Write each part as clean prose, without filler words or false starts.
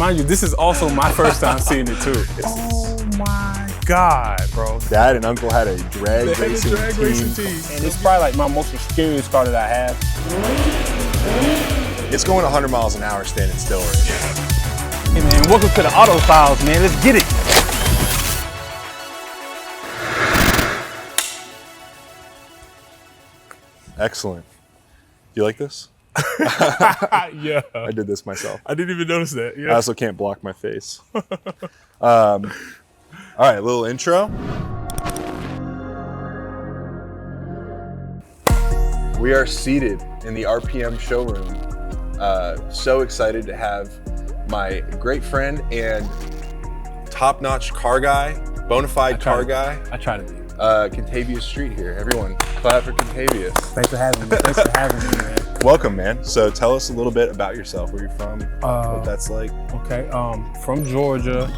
Mind you, this is also my first time seeing it too. Oh my God, bro. Dad and Uncle had a drag racing team. And it's probably like my most mysterious car that I have. It's going 100 miles an hour standing still right now. Hey man, welcome to the Auto Files, man. Let's get it. Excellent. Do you like this? Yeah. I did this myself. I didn't even notice that. Yeah. I also can't block my face. All right, a little intro. We are seated in the RPM showroom. So excited to have my great friend and top-notch car guy, bona fide car guy. I try to be. Kentavius Street here. Everyone, clap for Kentavius. Thanks for having me. Thanks for having me, man. Welcome, man. So tell us a little bit about yourself, where you're from, what that's like. Okay, from Georgia,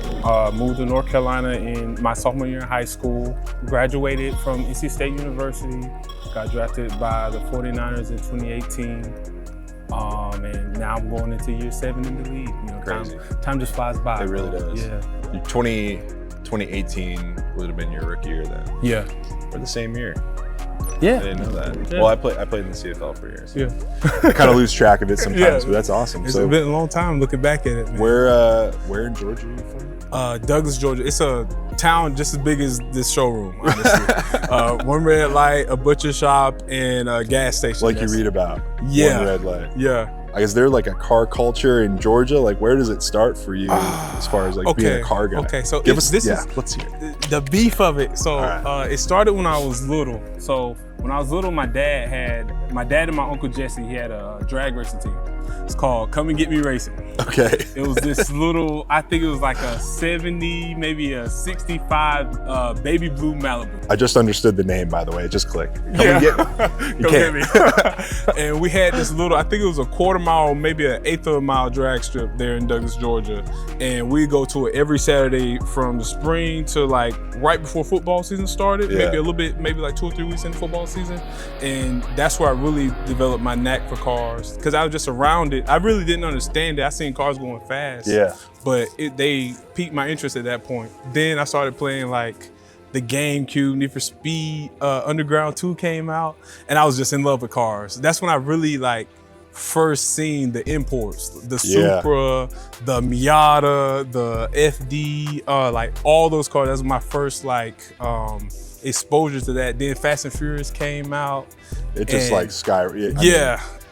moved to North Carolina in my sophomore year in high school, graduated from NC State University, got drafted by the 49ers in 2018, and now I'm going into year 7 in the league. You know, Crazy. Time just flies by. It really does. Yeah. 2018 would have been your rookie year then. Yeah. Or the same year. Yeah. I didn't know that. Yeah. Well, I played in the CFL for years. Yeah. I kind of lose track of it sometimes, but that's awesome. It's been a long time looking back at it, man. Where in Georgia are you from? Douglas, Georgia. It's a town just as big as this showroom, honestly. One red light, a butcher shop, and a gas station. Like you read about. Yeah. One red light. Yeah. Is there like a car culture in Georgia? Like, where does it start for you as far as like being a car guy? Okay, so let's hear it. The beef of it. So right. it started when I was little. So when I was little, my dad and my uncle Jesse, he had a drag racing team. It's called Come and Get Me Racing. Okay. It was this little, I think it was like a 70, maybe a 65 baby blue Malibu. I just understood the name, by the way. It just clicked. Come and get me. You Come get me. And we had this little, I think it was a quarter mile, maybe an eighth of a mile drag strip there in Douglas, Georgia. And we go to it every Saturday from the spring to like right before football season started, maybe a little bit, maybe like 2 or 3 weeks into football season. And that's where I really developed my knack for cars, because I was just around it. I really didn't understand it. I seen cars going fast. Yeah. But they piqued my interest at that point. Then I started playing like the GameCube, Need for Speed, Underground 2 came out, and I was just in love with cars. That's when I really like first seen the imports, the Supra, the Miata, the FD, like all those cars. That was my first like exposure to that. Then Fast and Furious came out. It just like sky.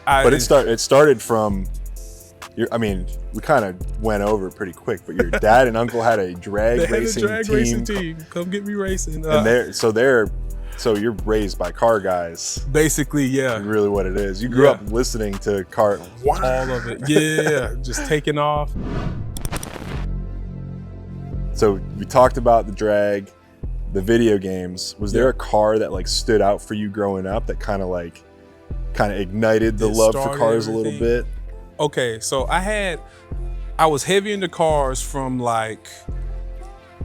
But it started from. I mean, we kind of went over it pretty quick, but your dad and uncle had a drag racing team. Come get me racing. And so you're raised by car guys. Basically, yeah. Really what it is. You grew up listening to car. All of it. Yeah, just taking off. So we talked about the drag, the video games. Was there a car that like stood out for you growing up that kind of ignited the love for cars a little bit? Okay, so I was heavy into cars from like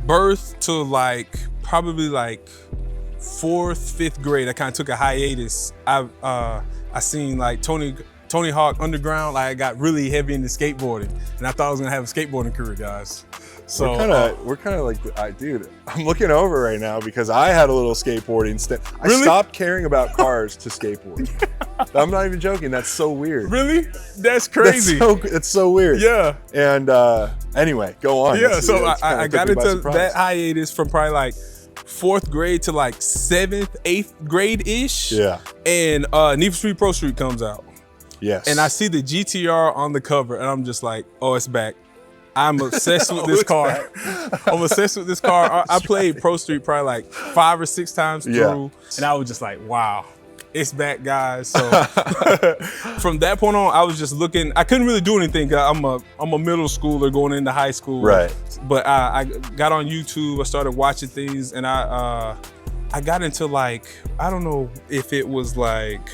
birth to like probably like 4th, 5th grade. I kind of took a hiatus. I seen like Tony Hawk Underground. Like I got really heavy into skateboarding, and I thought I was gonna have a skateboarding career, guys. So we're kind of like, dude, I'm looking over right now because I had a little skateboarding stint. I Really? stopped caring about cars to skateboard. I'm not even joking. That's so weird. Really? That's crazy. It's so weird. Yeah. And anyway, go on. Yeah. So I got into that hiatus from probably like 4th grade to like 7th, 8th grade ish. Yeah. And Need for Speed Pro Street comes out. Yes. And I see the GTR on the cover, and I'm just like, oh, it's back. I'm obsessed with this car. I'm obsessed with this car. I played Pro Street probably like 5 or 6 times through, and I was just like, wow, it's back, guys. So from that point on, I was just looking. I couldn't really do anything. I'm a middle schooler going into high school. Right. But I got on YouTube. I started watching things, and I got into like, I don't know if it was like,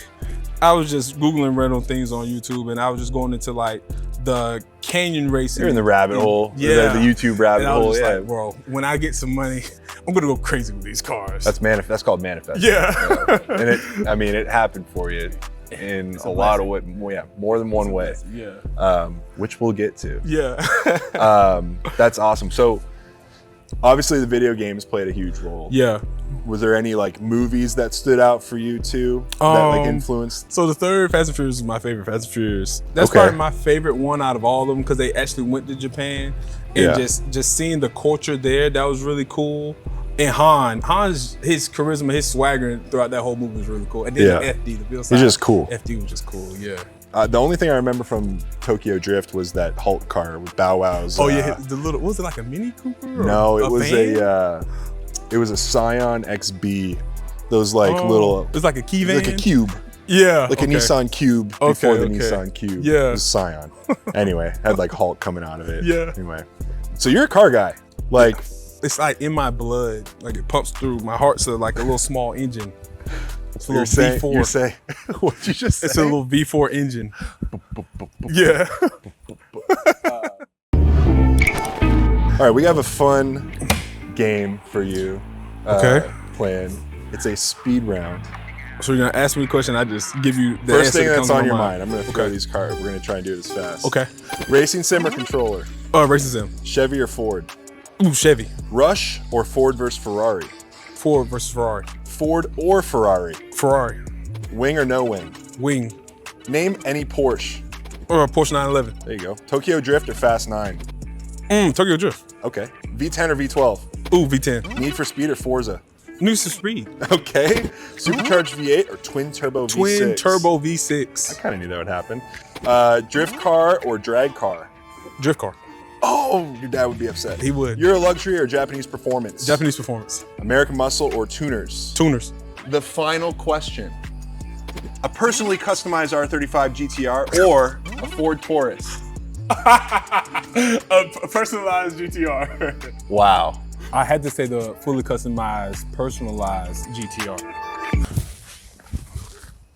I was just Googling random things on YouTube, and I was just going into like the canyon racing. You're in the rabbit hole. Yeah. The YouTube rabbit hole. Just like, bro, when I get some money, I'm gonna go crazy with these cars. That's called manifest. Yeah. And it happened for you. in a lot of ways. Yeah, more than one way. Yeah. Which we'll get to. Yeah. That's awesome. So obviously the video games played a huge role. Yeah. Was there any like movies that stood out for you too that like influenced? So the third Fast and Furious is my favorite Fast and Furious. That's probably my favorite one out of all of them because they actually went to Japan and just seeing the culture there, that was really cool. And Han's his charisma, his swagger throughout that whole movie was really cool. And then the FD, the Bill He's just cool. FD was just cool, yeah. The only thing I remember from Tokyo Drift was that Hulk car with Bow Wow's. Oh yeah, the little, was it like a Mini Cooper? No, it was a Scion XB. Those like little. It was like a key van? Like a cube. Yeah. Like a Nissan Cube before the Nissan Cube. Yeah. It was Scion. Anyway, had like Hulk coming out of it. Yeah. Anyway, so you're a car guy. Like, it's like in my blood. Like it pumps through. My heart's like a little small engine. It's a little V4. You're saying, what'd you just say? It's a little V4 engine. Yeah. All right, we have a fun game for you. Planned. It's a speed round. So you're gonna ask me a question, I just give you the first answer thing that that's comes on to your my mind. I'm gonna throw these cards. We're gonna try and do it as fast. Okay. Racing sim or controller? Racing sim. Chevy or Ford? Ooh, Chevy. Rush or Ford versus Ferrari? Ford versus Ferrari. Ford or Ferrari? Ferrari. Wing or no wing? Wing. Name any Porsche. Or a Porsche 911. There you go. Tokyo Drift or Fast 9? Tokyo Drift. Okay. V10 or V12? Ooh, V10. Need for Speed or Forza? Need for Speed. Okay. Supercharged V8 or twin turbo V6? Twin turbo V6. I kind of knew that would happen. Drift car or drag car? Drift car. Oh, your dad would be upset. He would. You're a luxury or Japanese performance? Japanese performance. American Muscle or Tuners? Tuners. The final question. A personally customized R35 GTR or a Ford Taurus? A personalized GTR. Wow. I had to say the fully customized, personalized GTR.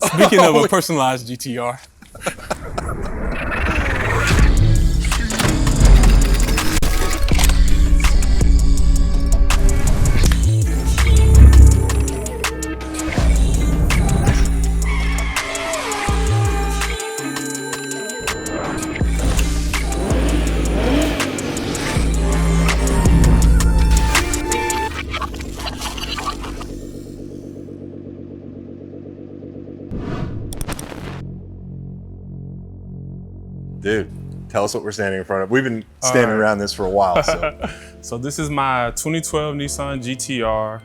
Speaking of a personalized GTR. Dude, tell us what we're standing in front of. We've been standing around this for a while. So, so this is my 2012 Nissan GTR.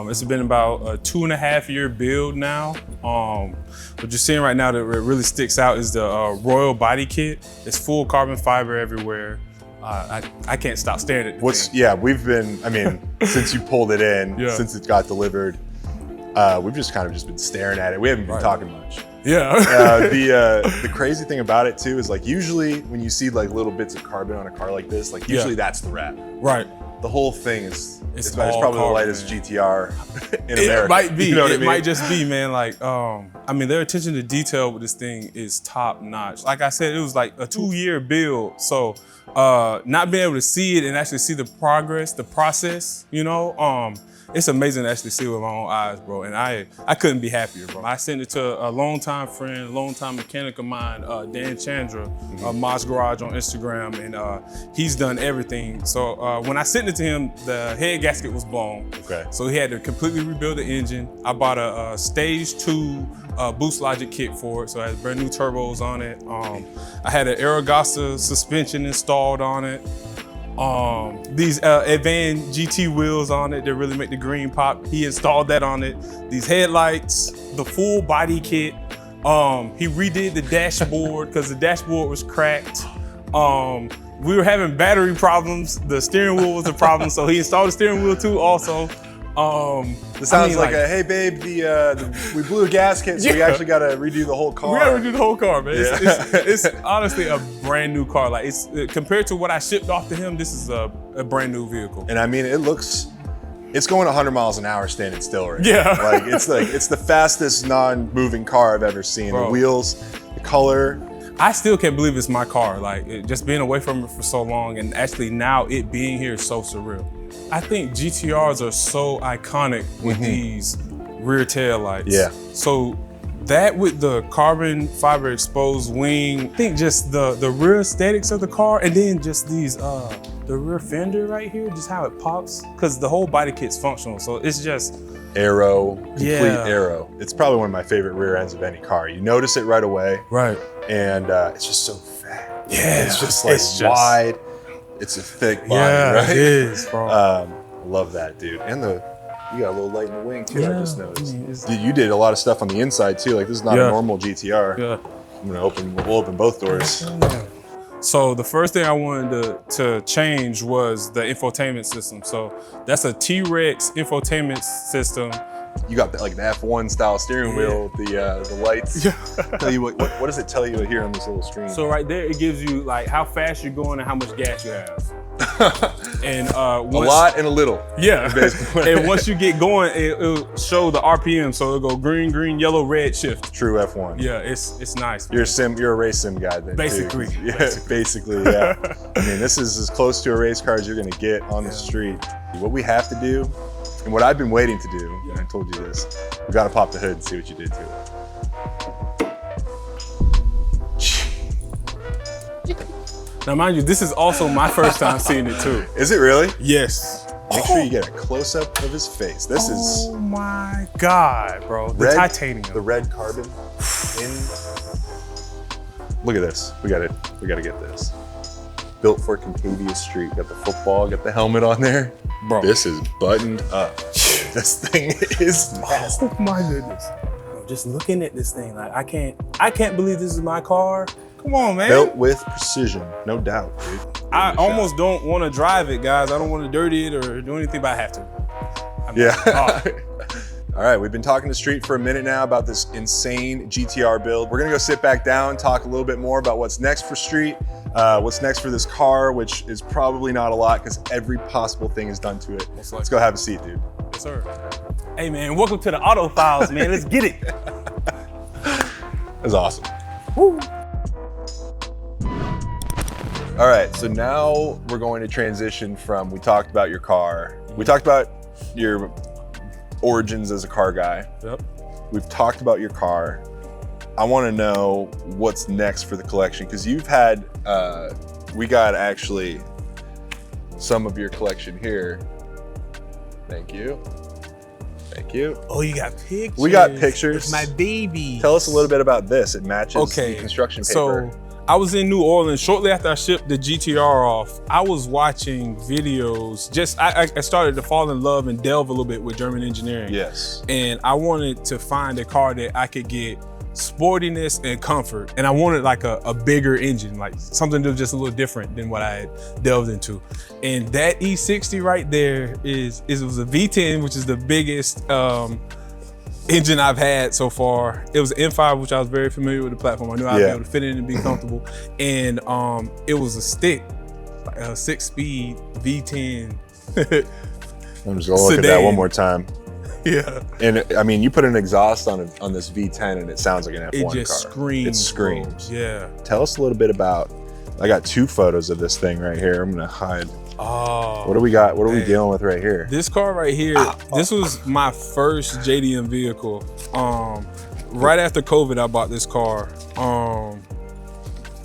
It's been about a 2.5 year build now. What you're seeing right now that really sticks out is the Royal body kit. It's full carbon fiber everywhere. I can't stop staring at the thing. Yeah, we've been, I mean, since you pulled it in, since it got delivered, we've just kind of been staring at it. We haven't been talking much. Yeah. The crazy thing about it too is like usually when you see like little bits of carbon on a car like this, like usually that's the wrap. Right. The whole thing is it's probably carbon, the lightest GTR in America. It might be. You know what I mean? Might just be, man. Like, I mean, their attention to detail with this thing is top notch. Like I said, it was like a 2-year build. So not being able to see it and actually see the progress, the process, you know, it's amazing to actually see it with my own eyes, bro. And I couldn't be happier, bro. I sent it to a longtime friend, longtime mechanic of mine, Dan Chandra, Moss Garage on Instagram, and he's done everything. So when I sent it to him, the head gasket was blown. Okay. So he had to completely rebuild the engine. I bought a Stage 2 Boost Logic kit for it, so it has brand new turbos on it. I had an Aragasa suspension installed on it. These Advan GT wheels on it that really make the green pop. He installed that on it. These headlights, the full body kit. He redid the dashboard because the dashboard was cracked. We were having battery problems. The steering wheel was a problem, so he installed the steering wheel too also. This sounds like a, hey babe, we blew a gasket, so we actually gotta redo the whole car. We gotta redo the whole car, man. It's honestly a brand new car. Like compared to what I shipped off to him, this is a brand new vehicle. And I mean, it's going 100 miles an hour standing still right now. Yeah. It's the fastest non-moving car I've ever seen. Bro. The wheels, the color. I still can't believe it's my car. Like just being away from it for so long, and actually now it being here is so surreal. I think GTRs are so iconic with these rear tail lights. Yeah. So That with the carbon fiber exposed wing, I think just the rear aesthetics of the car, and then just these the rear fender right here, just how it pops, because the whole body kit's functional, so it's just aero, complete aero. It's probably one of my favorite rear ends of any car. You notice it right away, right, and it's just so fat. Yeah, it's just like wide. It's a thick body, right? It is, bro. Love that, dude. And you got a little light in the wing too. I just noticed. I mean, Dude, you did a lot of stuff on the inside too. Like this is not a normal GTR. Yeah. We'll open both doors. So the first thing I wanted to change was the infotainment system. So that's a T-Rex infotainment system. You got like the F1 style steering wheel, the lights. Yeah. Tell you what does it tell you here on this little screen? So right there, it gives you like how fast you're going and how much gas you have. And a lot and a little. Yeah. And once you get going, it'll show the RPM. So it'll go green, green, yellow, red, shift. True F1. Yeah, it's nice. You're a race sim guy then. Basically. Too. Yeah, basically, yeah. I mean, this is as close to a race car as you're gonna get on the street. What we have to do, and what I've been waiting to do, and I told you this, we gotta pop the hood and see what you did to it. Now, mind you, this is also my first time seeing it too. Is it really? Yes. Make sure you get a close-up of his face. This is... Oh my God, bro. The titanium. The red carbon. Look at this. We gotta get this. Built for Kentavius Street. Got the football, got the helmet on there. Bro. This is buttoned up. This thing is nasty. Oh my goodness. Bro, just looking at this thing, like I can't believe this is my car. Come on, man. Built with precision, no doubt, dude. I almost don't want to drive it, guys. I don't want to dirty it or do anything, but I have to. All right, we've been talking to Street for a minute now about this insane GTR build. We're gonna go sit back down, talk a little bit more about what's next for Street, what's next for this car, which is probably not a lot because every possible thing is done to it. Let's go have a seat, dude. Yes, sir. Hey, man, welcome to the Auto Files, man. Let's get it. That's awesome. Woo. All right, so now we're going to transition from, we talked about your car. We talked about your origins as a car guy. Yep. We've talked about your car. I want to know what's next for the collection because you've had, we got actually some of your collection here. Thank you. Thank you. Oh, you got pictures. We got pictures. It's my baby. Tell us a little bit about this. It matches the construction paper. So I was in New Orleans shortly after I shipped the GTR off. I was watching videos. I started to fall in love and delve a little bit with German engineering. Yes. And I wanted to find a car that I could get sportiness and comfort. And I wanted like a bigger engine, like something that was just a little different than what I had delved into. And that E60 right there it was a V10, which is the biggest engine I've had so far. It was an M5, which I was very familiar with the platform. I knew I'd be able to fit in and be comfortable. And it was a stick, like a 6-speed V10. I'm just gonna look at that one more time. Yeah. And I mean, you put an exhaust on this V10 and it sounds like an F1 car. It just screams. It screams. Bro. Yeah. Tell us a little bit about, I got 2 photos of this thing right here. I'm gonna hide. Oh. What do we got? What are we dealing with right here? This car right here, this was my first JDM vehicle. Right after COVID, I bought this car.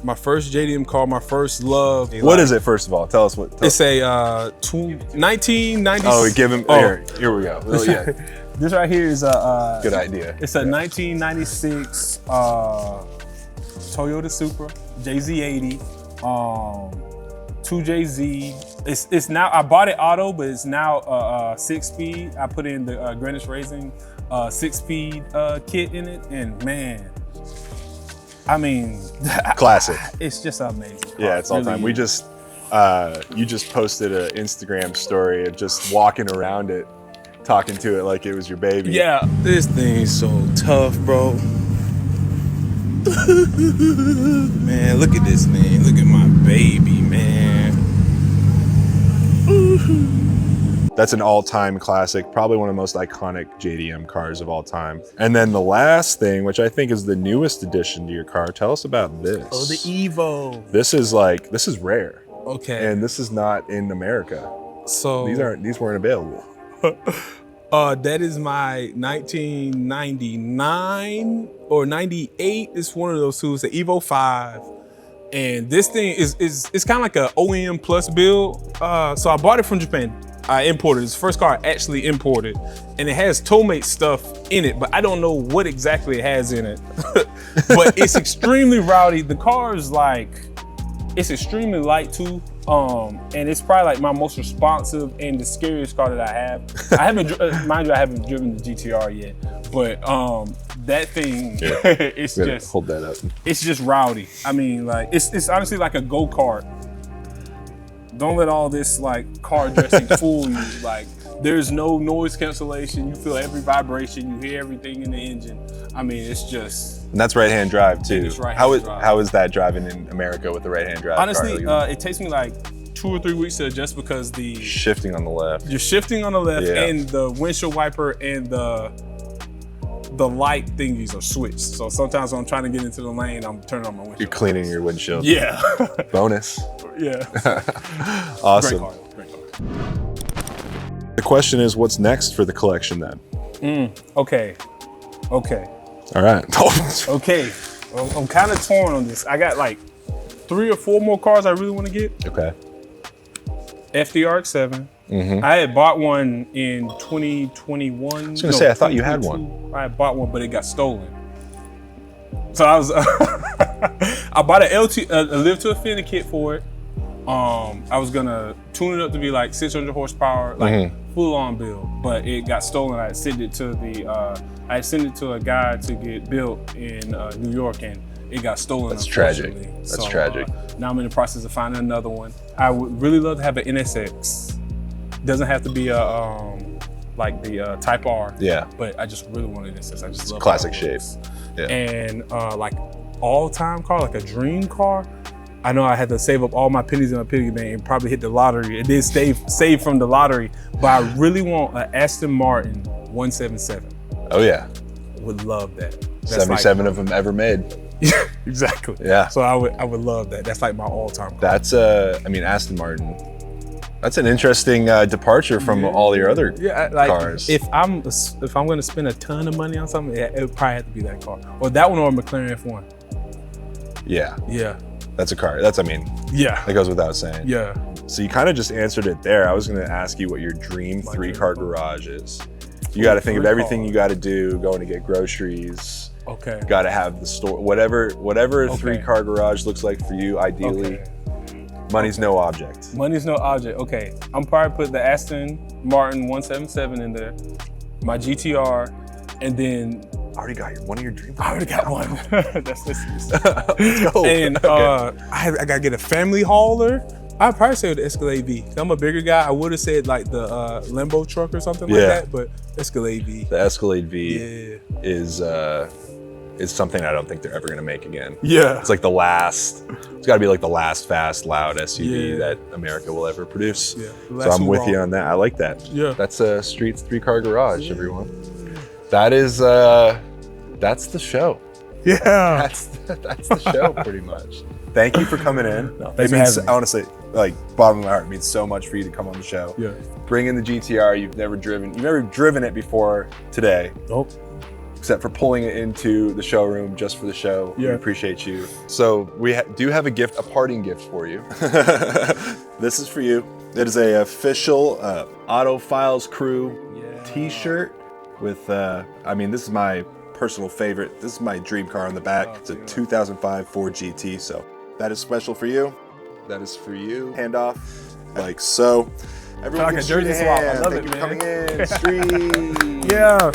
My first JDM car, my first love. What is it, first of all? Tell us what. It's a 1990. Oh, give him, here we go. Yeah. This right here is a good idea. It's a 1996 Toyota Supra JZ80, 2JZ. It's now, I bought it auto, but it's now 6-speed. I put in the Greenwich Racing 6-speed kit in it, and man, I mean, classic. It's just amazing. Yeah, it's all time. We just, you just posted an Instagram story of just walking around it, talking to it like it was your baby. Yeah, this thing's so tough, bro. Man, look at this thing. Look at my baby, man. That's an all-time classic, probably one of the most iconic JDM cars of all time. And then the last thing, which I think is the newest addition to your car, tell us about this. Oh, the Evo. This is rare. Okay. And this is not in America. So these weren't available. That is my 1999 or 98. It's one of those two. It's the Evo 5. And this thing is kind of like a OEM plus build. So I bought it from Japan. I imported it. It's the first car I actually imported. And it has Tollmate stuff in it, but I don't know what exactly it has in it. But it's extremely rowdy. The car is like, it's extremely light too. And it's probably like my most responsive and the scariest car that I have. I haven't, mind you, I haven't driven the GTR yet, but that thing, it's just, hold that up. It's just rowdy. I mean, like, it's honestly like a go-kart. Don't let all this like car dressing fool you. Like, there's no noise cancellation. You feel every vibration. You hear everything in the engine. I mean, it's just. And that's right-hand drive too. It's right-hand drive. How is that driving in America with the right-hand drive? Honestly, it takes me like 2 or 3 weeks to adjust because the shifting on the left. You're shifting on the left, and the windshield wiper and the light thingies are switched. So sometimes when I'm trying to get into the lane, I'm turning on my windshield. You're cleaning your windshield. Yeah. Bonus. Yeah. Awesome. Great car. The question is, what's next for the collection then? Okay. All right. Okay. I'm kind of torn on this. I got like 3 or 4 more cars I really want to get. Okay. FDRX7. I had bought one in 2021. I was gonna say, I thought you had one. I had bought one, but it got stolen. So I was, I bought a live to offend kit for it. I was gonna tune it up to be like 600 horsepower, like full on build, but it got stolen. I sent it to a guy to get built in New York, and it got stolen. That's tragic. That's tragic. Now I'm in the process of finding another one. I would really love to have an NSX. Doesn't have to be a like the Type R. Yeah. But I just really want an NSX. I just love classic shape. Yeah. And like all-time car, like a dream car. I know I had to save up all my pennies in my piggy bank and probably hit the lottery. It did save from the lottery, but I really want an Aston Martin 177. Oh yeah. Would love that. That's 77 of them ever made. Yeah, exactly. Yeah. So I would love that. That's like my all-time car. That's I mean, Aston Martin. That's an interesting departure from all your other cars. If I'm going to spend a ton of money on something, it would probably have to be that car, or that one, or a McLaren F1. Yeah. Yeah. That's a car. Yeah. That goes without saying. Yeah. So you kind of just answered it there. I was going to ask you what your dream 3-car garage is. You got to think of everything you got to do, going to get groceries. Okay. Got to have the store, whatever a 3-car garage looks like for you, ideally. Okay. Money's no object. Money's no object. Okay. I'm probably put the Aston Martin 177 in there, my GTR, and then I already got one of your dream cars. I already got one. That's Let's go. And I gotta get a family hauler. I'd probably say the Escalade V. I'm a bigger guy. I would have said like the Lambo truck or something like that, but Escalade V. The Escalade V is something I don't think they're ever gonna make again. Yeah. It's like it's gotta be like the last fast, loud SUV that America will ever produce. Yeah. So I'm with you on that. I like that. Yeah. That's a Street's 3-car garage, everyone. That is, that's the show. Yeah. That's the show pretty much. Thank you for coming in. No, it means, honestly, like bottom of my heart, it means so much for you to come on the show. Yeah. Bring in the GTR. You've never driven it before today. Nope. Except for pulling it into the showroom just for the show. Yeah. We appreciate you. So we do have a parting gift for you. This is for you. It is a official Auto Files Crew t-shirt with, this is my personal favorite. This is my dream car on the back. It's a 2005 Ford GT. So that is special for you. That is for you. Hand off like so. Everyone like a jersey swap. I love it, man. Thank you for coming in. Street. Yeah.